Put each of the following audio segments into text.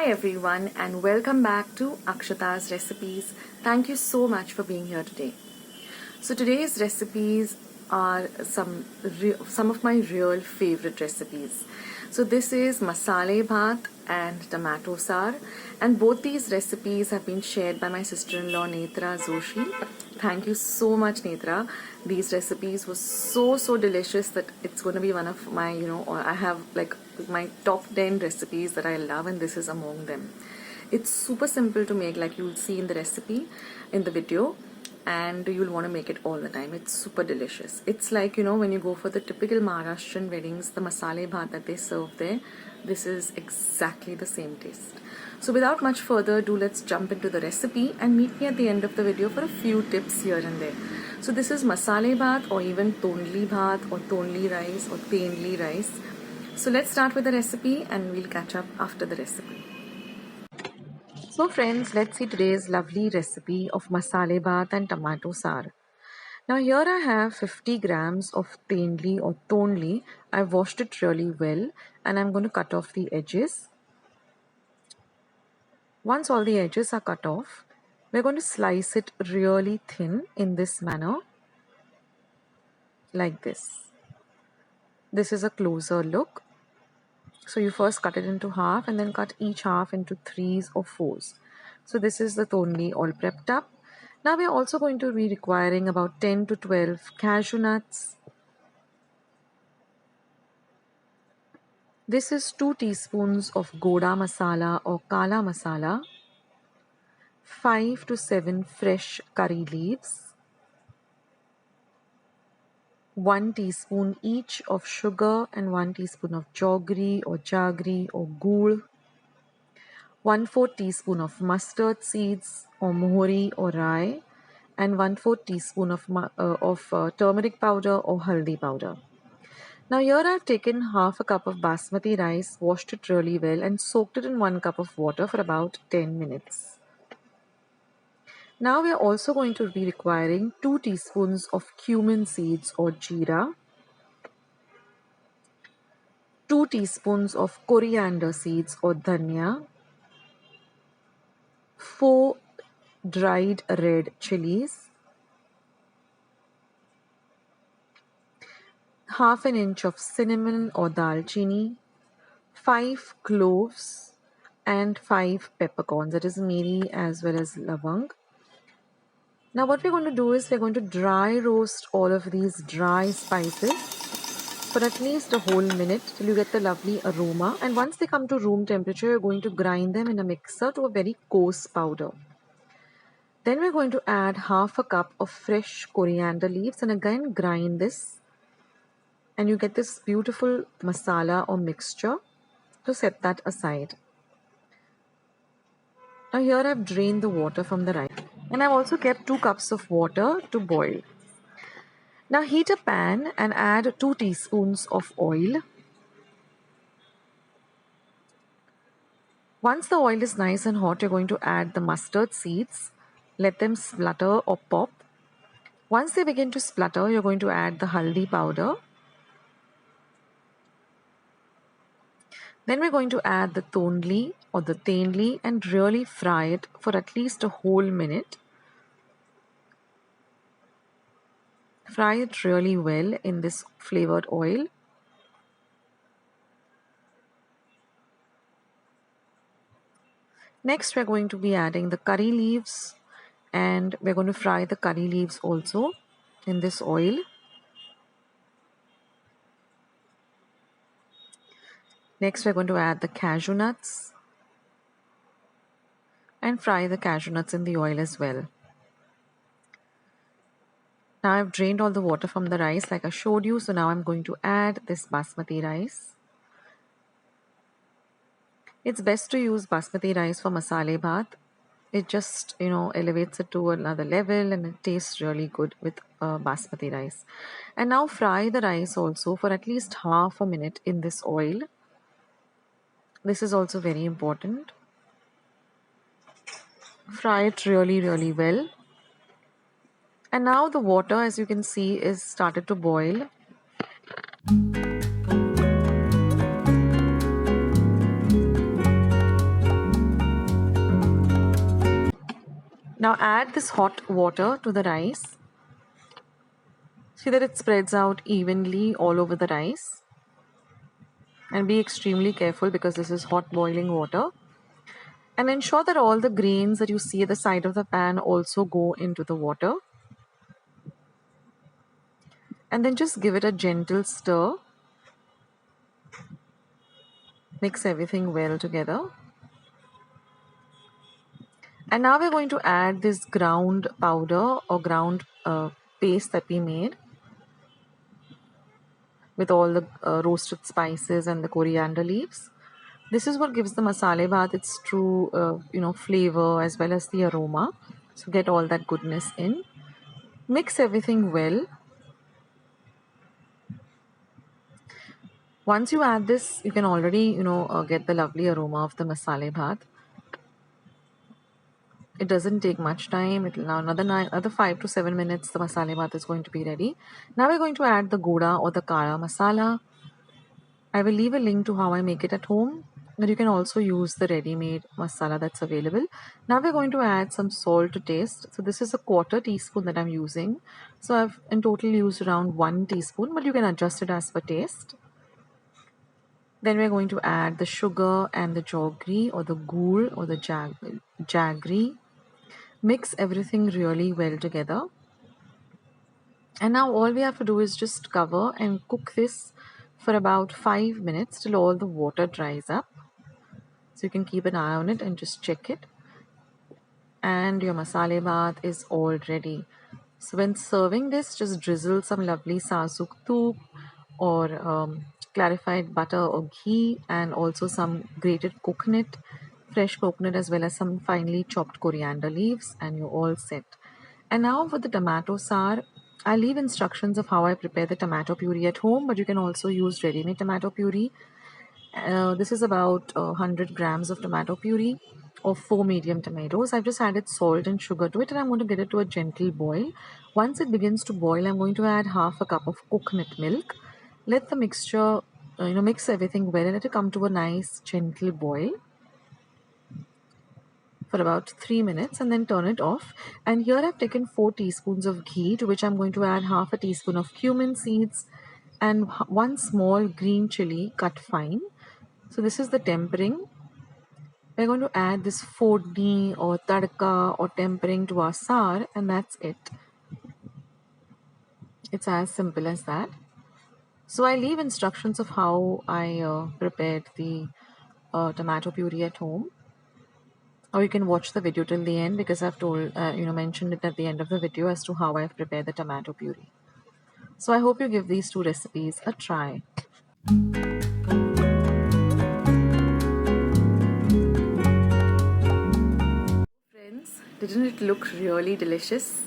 everyone, and welcome back to Akshata's recipes. Thank you so much for being here today. So today's recipes are some of my real favorite recipes. So this is Masale Bhat and tomato Saar, and both these recipes have been shared by my sister-in-law Netra Joshi. Thank you so much, Netra. These recipes were so delicious that it's going to be one of my, or I have like my top 10 recipes that I love, and this is among them. It's super simple to make, like you'll see in the recipe in the video, and you'll want to make it all the time. It's super delicious. It's like, when you go for the typical Maharashtrian weddings, the masale bhat that they serve there, this is exactly the same taste. So without much further ado, let's jump into the recipe and meet me at the end of the video for a few tips here and there. So this is masale bhat, or even tondli bhat, or tondli rice, or tendli rice. So let's start with the recipe and we'll catch up after the recipe. So friends, let's see today's lovely recipe of masale bhat and tomato saar. Now here I have 50 grams of tendli or tondli. I've washed it really well and I'm going to cut off the edges. Once all the edges are cut off, we're going to slice it really thin in this manner, like this. This is a closer look. So you first cut it into half and then cut each half into 3s or 4s. So this is the tondli all prepped up. Now we are also going to be requiring about 10 to 12 cashew nuts. This is 2 teaspoons of goda masala or kala masala. 5 to 7 fresh curry leaves. 1 teaspoon each of sugar and 1 teaspoon of jaggery or jaggery or gur. 1/4 teaspoon of mustard seeds or mohori or rai, and 1/4 teaspoon of turmeric powder or haldi powder. Now here I've taken half a cup of basmati rice, washed it really well and soaked it in 1 cup of water for about 10 minutes. Now we are also going to be requiring 2 teaspoons of cumin seeds or jeera, 2 teaspoons of coriander seeds or dhania, 4 dried red chilies, half an inch of cinnamon or dalchini, 5 cloves and 5 peppercorns, that is miri as well as lavang. Now what we're going to do is we're going to dry roast all of these dry spices for at least a whole minute till you get the lovely aroma, and once they come to room temperature, you're going to grind them in a mixer to a very coarse powder. Then we're going to add half a cup of fresh coriander leaves and again grind this, and you get this beautiful masala or mixture. To set that aside. Now here I've drained the water from the rice and I've also kept 2 cups of water to boil. Now heat a pan and add 2 teaspoons of oil. Once the oil is nice and hot, you're going to add the mustard seeds. Let them splutter or pop. Once they begin to splutter, you're going to add the haldi powder. Then we're going to add the tondli or the tendli and really fry it for at least a whole minute. Fry it really well in this flavored oil. Next, we're going to be adding the curry leaves, and we're going to fry the curry leaves also in this oil. Next, we're going to add the cashew nuts and fry the cashew nuts in the oil as well. Now I've drained all the water from the rice like I showed you, so now I'm going to add this basmati rice. It's best to use basmati rice for masale bhat. It just, elevates it to another level and it tastes really good with basmati rice. And now fry the rice also for at least half a minute in this oil. This is also very important. Fry it really well. And now the water, as you can see, is started to boil. Now add this hot water to the rice. See that it spreads out evenly all over the rice. And be extremely careful because this is hot boiling water. And ensure that all the grains that you see at the side of the pan also go into the water. And then just give it a gentle stir. Mix everything well together. And now we're going to add this ground powder or ground paste that we made with all the roasted spices and the coriander leaves. This is what gives the masale bhat its true flavor as well as the aroma. So get all that goodness in. Mix everything well. Once you add this, you can already get the lovely aroma of the masale bhat. It doesn't take much time. It'll now another 5 to 7 minutes the masale bhat is going to be ready. Now we're going to add the goda or the kara masala. I will leave a link to how I make it at home, but you can also use the ready-made masala that's available. Now we're going to add some salt to taste. So this is a 1/4 teaspoon that I'm using. So I've in total used around 1 teaspoon, but you can adjust it as per taste. Then we're going to add the sugar and the jaggery or the gur or the jaggery. Mix everything really well together. And now all we have to do is just cover and cook this for about 5 minutes till all the water dries up. So you can keep an eye on it and just check it. And your masale bhat is all ready. So when serving this, just drizzle some lovely sasuk toop or clarified butter or ghee, and also some grated coconut, fresh coconut, as well as some finely chopped coriander leaves, and you're all set. And now for the tomato saar, I leave instructions of how I prepare the tomato puree at home, but you can also use ready-made tomato puree. This is about 100 grams of tomato puree or 4 medium tomatoes. I've just added salt and sugar to it, and I'm going to get it to a gentle boil. Once it begins to boil, I'm going to add half a cup of coconut milk. Let the mixture, mix everything well and let it come to a nice gentle boil for about 3 minutes, and then turn it off. And here I've taken 4 teaspoons of ghee, to which I'm going to add half a teaspoon of cumin seeds and 1 small green chili cut fine. So this is the tempering. We're going to add this fodni or tadka or tempering to our saar, and that's it. It's as simple as that. So I leave instructions of how I prepared the tomato puree at home, or you can watch the video till the end because I've mentioned it at the end of the video as to how I've prepared the tomato puree. So I hope you give these 2 recipes a try. Friends, didn't it look really delicious?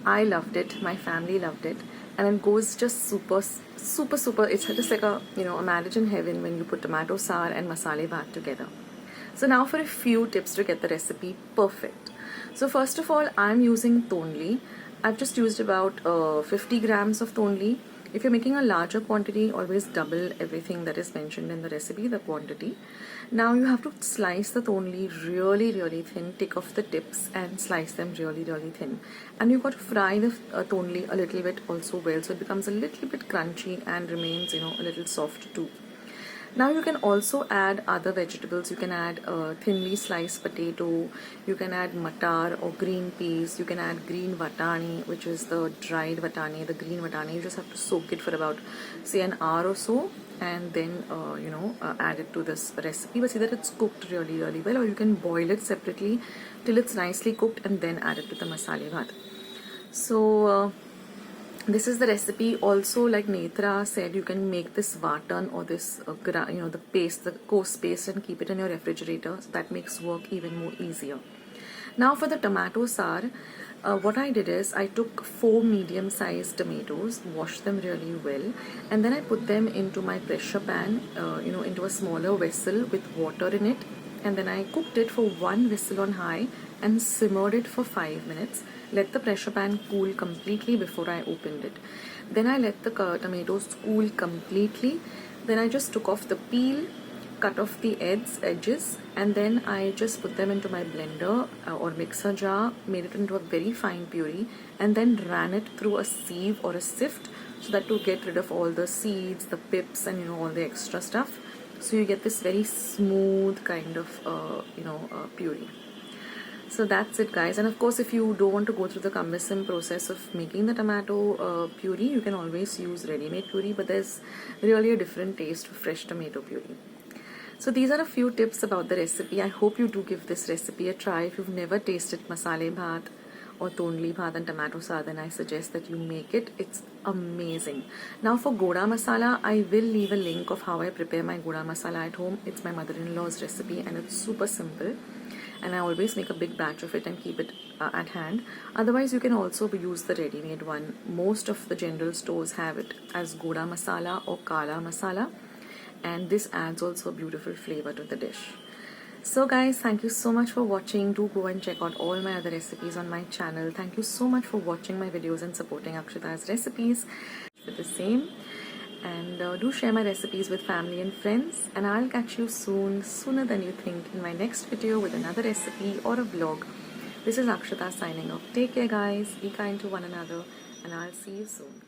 I loved it, my family loved it, and it goes just super. It's just like a marriage in heaven when you put tomato saar and masale bhat together. So now for a few tips to get the recipe perfect. So first of all, I'm using Tendli. I've just used about 50 grams of Tendli. If you're making a larger quantity, always double everything that is mentioned in the recipe, the quantity. Now you have to slice the Tendli really thin, take off the tips and slice them really thin. And you've got to fry the Tendli a little bit also well, so it becomes a little bit crunchy and remains a little soft too. Now you can also add other vegetables. You can add thinly sliced potato, you can add matar or green peas, you can add green vatani, which is the dried vatani, the green vatani. You just have to soak it for about say an hour or so, and then add it to this recipe. But see that it's cooked really well, or you can boil it separately till it's nicely cooked and then add it to the masale bhat. So this is the recipe. Also, like Netra said, you can make this vatan or this the paste, the coarse paste, and keep it in your refrigerator. So that makes work even more easier. Now for the tomato saar, what I did is I took 4 medium-sized tomatoes, washed them really well, and then I put them into my pressure pan, into a smaller vessel with water in it, and then I cooked it for 1 whistle on high and simmered it for 5 minutes. Let the pressure pan cool completely before I opened it. Then I let the tomatoes cool completely. Then I just took off the peel cut off the edges, and then I just put them into my blender or mixer jar, made it into a very fine puree, and then ran it through a sieve or a sift, so that to get rid of all the seeds, the pips, and all the extra stuff. So you get this very smooth kind of puree. So that's it, guys. And of course, if you don't want to go through the cumbersome process of making the tomato puree, you can always use ready-made puree, but there's really a different taste of fresh tomato puree. So these are a few tips about the recipe. I hope you do give this recipe a try. If you've never tasted masale bhat or Tendli bhat and tomato saad, then I suggest that you make it. It's amazing. Now for goda masala, I will leave a link of how I prepare my goda masala at home. It's my mother-in-law's recipe and it's super simple. And I always make a big batch of it and keep it at hand. Otherwise, you can also use the ready-made one. Most of the general stores have it as goda masala or kala masala, and this adds also a beautiful flavor to the dish. So guys, thank you so much for watching. Do go and check out all my other recipes on my channel. Thank you so much for watching my videos and supporting Akshata's recipes for the same. And do share my recipes with family and friends, and I'll catch you soon, sooner than you think, in my next video with another recipe or a vlog. This is Akshata signing off. Take care, guys. Be kind to one another, and I'll see you soon.